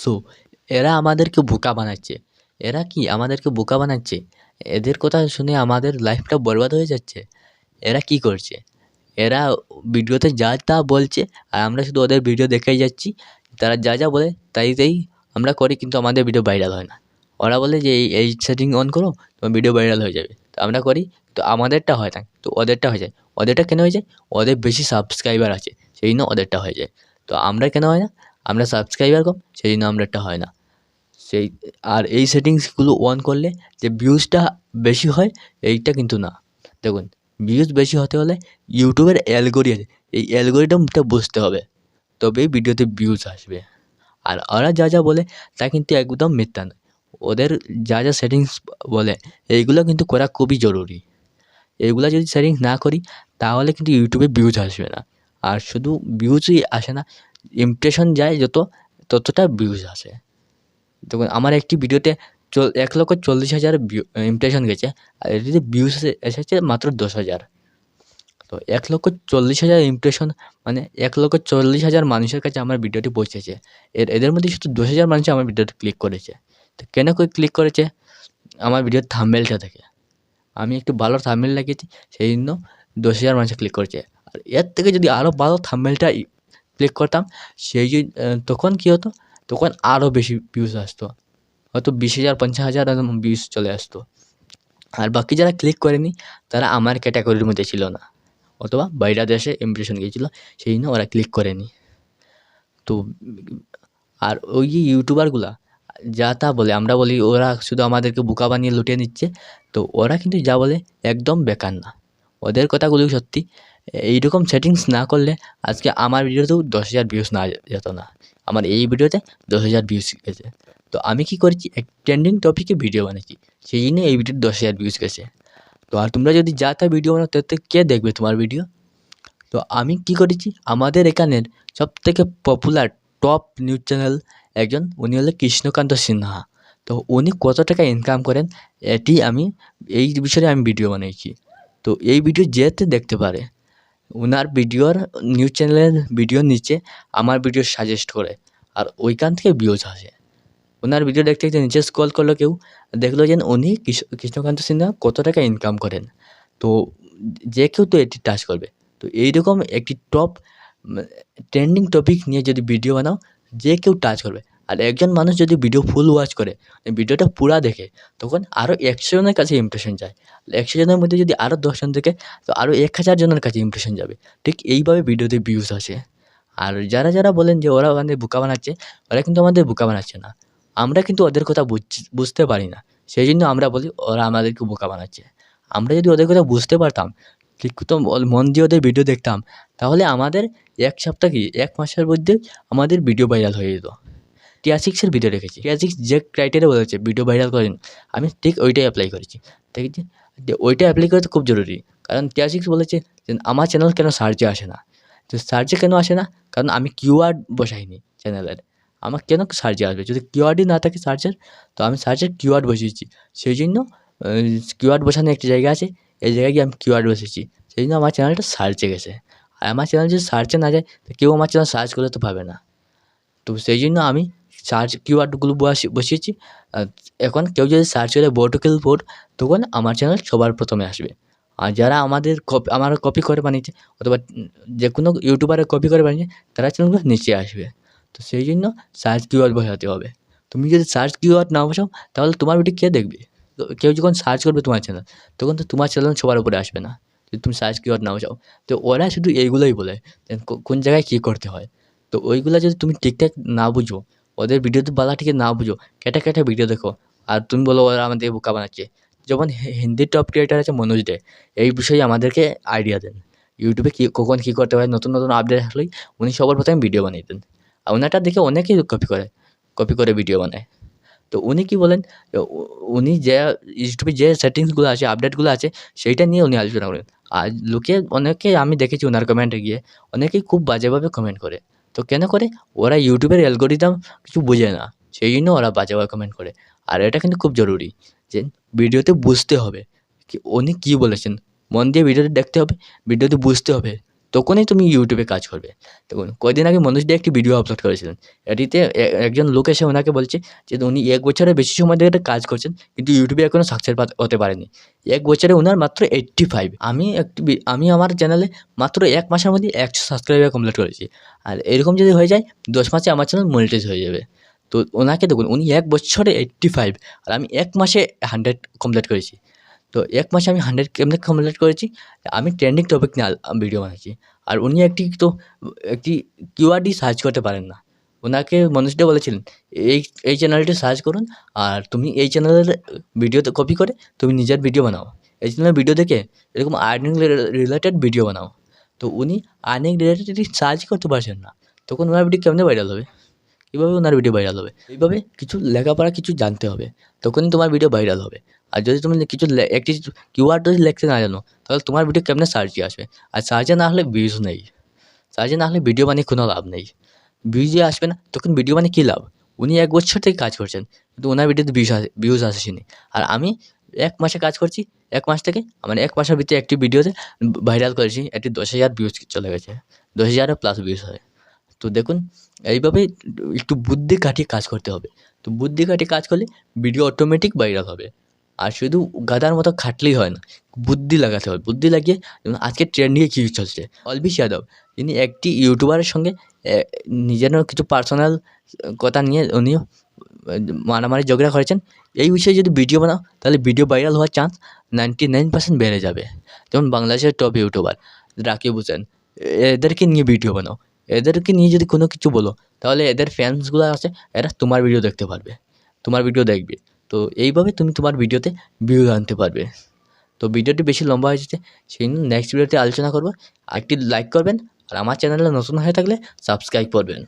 So এরা আমাদেরকে বোকা বানাচ্ছে। এরা কি আমাদেরকে বোকা বানাচ্ছে? এদের কথা শুনে আমাদের লাইফটা বরবাদ হয়ে যাচ্ছে। এরা কি করছে? এরা ভিডিওতে যা তা বলছে আর আমরা শুধু ওদের ভিডিও দেখেই যাচ্ছি। তারা যা যা বলে তাই আমরা করি, কিন্তু আমাদের ভিডিও ভাইরাল হয় না। ওরা বলে যে এই সেটিং অন করো, তোমার ভিডিও ভাইরাল হয়ে যাবে। তো আমরা করি, তো আমাদেরটা হয় না, তো ওদেরটা হয়ে যায়। ওদেরটা কেন হয়ে যায়? ওদের বেশি সাবস্ক্রাইবার আছে, সেই জন্য ওদেরটা হয়ে যায়। তো আমরা কেন হয় না? আমরা সাবস্ক্রাইবার কম, সেই জন্য আমাদেরটা হয় না। সেই আর এই সেটিংসগুলো অন করলে যে ভিউজটা বেশি হয়, এইটা কিন্তু না। দেখুন, ভিউজ বেশি হতে হলে ইউটিউবের অ্যালগোরিদম, এই অ্যালগোরিদমটা বুঝতে হবে, তবেই ভিডিওতে ভিউজ আসবে। আর ওরা যা যা বলে তা কিন্তু একদম মিথ্যা নয়। ওদের যা যা সেটিংস বলে এইগুলো কিন্তু করা খুবই জরুরি। এইগুলা যদি সেটিংস না করি তাহলে কিন্তু ইউটিউবে ভিউজ আসবে না। আর শুধু ভিউজই আসে না, ইমপ্রেশন যায় ততটা ভিউজ আসে। দেখুন, আমার একটি ভিডিওতে 1,40,000 ইমপ্রেশন গেছে, আর এটিতে ভিউজ এসেছে মাত্র 10,000। তো 1,40,000 ইমপ্রেশন মানে 1,40,000 মানুষের কাছে আমার ভিডিওটি পৌঁছেছে। এদের মধ্যে শুধু 10,000 মানুষ আমার ভিডিওতে ক্লিক করেছে। তো কেন ক্লিক করেছে? আমার ভিডিওর থাম্বনেলটা দেখে। আমি একটু ভালো থাম্বনেল লাগিয়েছি, সেই জন্য 10,000 মানুষ ক্লিক করেছে। আর এর থেকে যদি আরও ভালো থাম্বনেলটা ক্লিক করতাম, তখন কী হতো? তখন আরও বেশি ভিউজ আসতো। হয়তো 20,000 50,000 এরকম ভিউজ চলে আসতো। আর বাকি যারা ক্লিক করেনি তারা আমার ক্যাটাগরির মধ্যে ছিল না, অথবা বাইরে দেশে ইমপ্রেশন গিয়েছিল, সেই জন্য ওরা ক্লিক করেনি। তো আর ওই যে ইউটিউবারগুলা যা তা বলে, আমরা বলি ওরা শুধু আমাদেরকে বোকা বানিয়ে লুটিয়ে নিচ্ছে। তো ওরা কিন্তু যা বলে একদম বেকার না, ওদের কথাগুলো সত্যি। এইরকম সেটিংস না করলে আজকে আমার ভিডিওতেও 10,000 ভিউজ না যেত না। আমার এই ভিডিওতে 10,000 ভিউজ গেছে। তো আমি কি করেছি? এক ট্রেন্ডিং টপিকে ভিডিও বানিয়েছি, সেই জন্য এই ভিডিওর 10,000 ভিউজ গেছে। তো আর তোমরা যদি যা তা ভিডিও বানাও, তাতে কে দেখবে তোমার ভিডিও? তো আমি কি করেছি, আমাদের এখানের সবথেকে পপুলার টপ নিউজ চ্যানেল একজন, উনি হলো কৃষ্ণকান্ত সিনহা। তো উনি কত টাকা ইনকাম করেন এটি আমি এই বিষয়ে আমি ভিডিও বানিয়েছি। তো এই ভিডিও যেতে দেখতে পারে, ওনার ভিডিওর নিউজ চ্যানেলের ভিডিওর নিচে আমার ভিডিও সাজেস্ট করে, আর ওইখান থেকে ভিউজ আসে। ওনার ভিডিও দেখতে দেখতে নিচে স্ক্রল করলো কেউ, দেখলো যে উনি কৃষ্ণকান্ত সিনহা কত টাকা ইনকাম করেন। তো যে কেউ তো এটি টাচ করবে। তো এইরকম একটি টপ ট্রেন্ডিং টপিক নিয়ে যদি ভিডিও বানাও, যে কেউ টাচ করবে। আর একজন মানুষ যদি ভিডিও ফুল ওয়াচ করে, ভিডিওটা পুরা দেখে, তখন আরও 100 জনের কাছে ইমপ্রেশন যায়। 100 জনের মধ্যে যদি আরও 10 জন দেখে, তো আরও 1,000 জনের কাছে ইমপ্রেশন যাবে। ঠিক এইভাবে ভিডিওতে ভিউজ আসে। আর যারা বলেন যে ওরা আমাদের বোকা বানাচ্ছে, ওরা কিন্তু আমাদের বোকা বানাচ্ছে না। আমরা কিন্তু ওদের কথা বুঝতে পারি না, সেই জন্য আমরা বলি ওরা আমাদেরকে বোকা বানাচ্ছে। আমরা যদি ওদের কথা বুঝতে পারতাম, ঠিক তো মন দিয়ে ওদের ভিডিও দেখতাম, তাহলে আমাদের 1 সপ্তাহ কি 1 মাসের মধ্যে আমাদের ভিডিও ভাইরাল হয়ে যেত। টিয়া সিক্সের ভিডিও রেখেছি, টিয়া সিক্স যে ক্রাইটেরিয়া বলেছে ভিডিও ভাইরাল করেন, আমি ঠিক ওইটাই অ্যাপ্লাই করেছি। দেখেছি যে ওইটা অ্যাপ্লাই করা তো খুব জরুরি। কারণ টিয়া সিক্স বলেছে যে আমার চ্যানেল কেন সার্চে আসে না। তো সার্চে কেন আসে না? কারণ আমি কিওয়ার্ড বসাইনি চ্যানেলের। আমার কেন সার্চে আসবে? যদি কিওয়ার্ডই না থাকে সার্চের, তো আমি সার্চের কিওয়ার্ড বসিয়েছি। সেই জন্য কিওয়ার্ড বসানোর একটি জায়গা আছে, এই জায়গায় গিয়ে আমি কিওয়ার্ড বসেছি, সেই জন্য আমার চ্যানেলটা সার্চে গেছে। আর আমার চ্যানেল যদি সার্চে না যায়, তো কেউ আমার চ্যানেল সার্চ করলে তো পাবে না। তো সেই জন্য আমি সার্চ কিওয়ার্ডগুলো বসিয়েছি। এখন কেউ যদি সার্চ করে বটকিল ফোর, তখন আমার চ্যানেল সবার প্রথমে আসবে। আর যারা আমার কপি করে বানিয়েছে, অথবা যে কোনো ইউটিউবারের কপি করে বানিয়েছে, তারা চ্যানেলগুলো নিচে আসবে। তো সেই জন্য সার্চ কিওয়ার্ড বসাতে হবে। তুমি যদি সার্চ কিওয়ার্ড না বসাও, তাহলে তোমার ভিডিও কে দেখবে? তো কেউ যখন সার্চ করবে তোমার চ্যানেল, তখন তো তোমার চ্যানেল সবার উপরে আসবে না, যদি তুমি সার্চ কিওয়ার্ড না বসাও। তো ওরা শুধু এইগুলোই বলে কোন জায়গায় কী করতে হয়। তো ওইগুলা যদি তুমি ঠিকঠাক না বুঝো, ওদের ভিডিওতে বলাটিকে না বুঝো, কেটে ভিডিও দেখো, আর তুমি বলো ওরা আমাদের বোকা বানাচ্ছে। যেমন হিন্দির টপ ক্রিয়েটার আছে মনোজ ডে, এই বিষয়ে আমাদেরকে আইডিয়া দেন। ইউটিউবে কখন কী করতে হয়, নতুন আপডেট আসলেই উনি সবার প্রথমে ভিডিও বানিয়ে দেন। আর ওনারটা দেখে অনেকেই কপি করে ভিডিও বানায়। তো উনি কী বলেন, উনি যে ইউটিউবে যে সেটিংসগুলো আছে, আপডেটগুলো আছে, সেইটা নিয়ে উনি আলোচনা করেন। আর অনেকে আমি দেখেছি ওনার কমেন্টে গিয়ে, অনেকেই খুব বাজেভাবে কমেন্ট করে। তো কেন করে? ওরা ইউটিউবের অ্যালগরিদম কিছু বোঝে না, সেই জন্য ওরা বাজেভাবে কমেন্ট করে। আর এটা কিন্তু খুব জরুরি যে ভিডিওতে বুঝতে হবে উনি কী বলেছেন। মন দিয়ে ভিডিওটি দেখতে হবে, ভিডিওতে বুঝতে হবে, তখনই তুমি ইউটিউবে কাজ করবে। দেখুন কয়দিন আগে মনোজ দা একটি ভিডিও আপলোড করেছিলেন। এটিতে একজন লোক এসে ওনাকে বলছে যে উনি ১ বছরের বেশি সময় ধরে কাজ করছেন কিন্তু ইউটিউবে এখনও সাকসেস হতে পারেনি। ১ বছরে ওনার মাত্র 85। আমি আমার চ্যানেলে মাত্র ১ মাসের মধ্যে ১০০ সাবস্ক্রাইবার কমপ্লিট করেছি। আর এরকম যদি হয়ে যায় ১০ মাসে আমার চ্যানেল মনিটাইজ হয়ে যাবে। তো ওনাকে দেখুন উনি ১ বছরে 85 আর আমি 1 মাসে 100 কমপ্লিট করেছি। তো ১ মাসে আমি 100 কেমনে কমপ্লিট করেছি? আমি ট্রেন্ডিং টপিক নিয়ে ভিডিও বানাচ্ছি। আর উনি একটি কিওয়ার্ডই সার্চ করতে পারেন না। ওনাকে মনোজ দা বলেছিলেন, এই চ্যানেলটি সার্চ করুন আর তুমি এই চ্যানেলের ভিডিওতে কপি করে তুমি নিজের ভিডিও বানাও। এই চ্যানেলের ভিডিও দেখে এরকম আর্নিং রিলেটেড ভিডিও বানাও। তো উনি আর্নিং রিলেটেড সার্চ করতে পারছেন না। তখন ওনার ভিডিও কেমনে ভাইরাল হবে? কীভাবে ওনার ভিডিও ভাইরাল হবে? এইভাবে কিছু লেখাপড়া কিছু জানতে হবে, তখনই তোমার ভিডিও ভাইরাল হবে। আর যদি তুমি কিছু একটি কিওয়ার্ড যদি লিখতে না জানো তাহলে তোমার ভিডিও কেমনে সার্চে আসবে? আর সার্চে না হলে ভিউজ নেই। সার্চে না হলে ভিডিও বানিয়ে কোনো লাভ নেই। ভিউজই আসবে না তখন ভিডিও বানিয়ে কী লাভ? উনি ১ বছর থেকে কাজ করছেন কিন্তু ওনার ভিডিওতে ভিউজ আসেনি। আর আমি ১ মাসে কাজ করছি, ১ মাস থেকে মানে ১ মাসের ভিতরে একটি ভিডিওতে ভাইরাল করেছি, এটি ১০,০০০ ভিউজ চলে গেছে। ১০,০০০ প্লাস ভিউজ হয়। তো দেখুন এইভাবে একটু বুদ্ধি খাটিয়ে কাজ করতে হবে। তো বুদ্ধি খাটিয়ে কাজ করলে ভিডিও অটোমেটিক ভাইরাল হবে। আর শুধু গাধার মতো খাটলেই হয় না, বুদ্ধি লাগাতে হবে। বুদ্ধি লাগিয়ে যেমন আজকে ট্রেন্ডিংয়ে কী চলছে, অলবিশ যাদব তিনি একটি ইউটিউবারের সঙ্গে নিজেরও কিছু পার্সোনাল কথা নিয়ে উনিও মারামারি ঝগড়া করেছেন। এই বিষয়ে যদি ভিডিও বানাও তাহলে ভিডিও ভাইরাল হওয়ার চান্স 99% বেড়ে যাবে। যেমন বাংলাদেশের টপ ইউটিউবার রাকিব হোসেন, এদেরকে নিয়ে ভিডিও বানাও। এদেরকে নিয়ে যদি কোনো কিছু বলো তাহলে এদের ফ্যান্সগুলো আছে, এরা তোমার ভিডিও দেখতে পারবে, তোমার ভিডিও দেখবে। তো এইভাবে তুমি তোমার ভিডিওতে ভিউজ আনতে পারবে। তো ভিডিওটি বেশি লম্বা হয়ে যাচ্ছে, সেই জন্য নেক্সট ভিডিওতে আলোচনা করব। আর একটি লাইক করবেন আর আমার চ্যানেলে নতুন হয়ে থাকলে সাবস্ক্রাইব করবেন।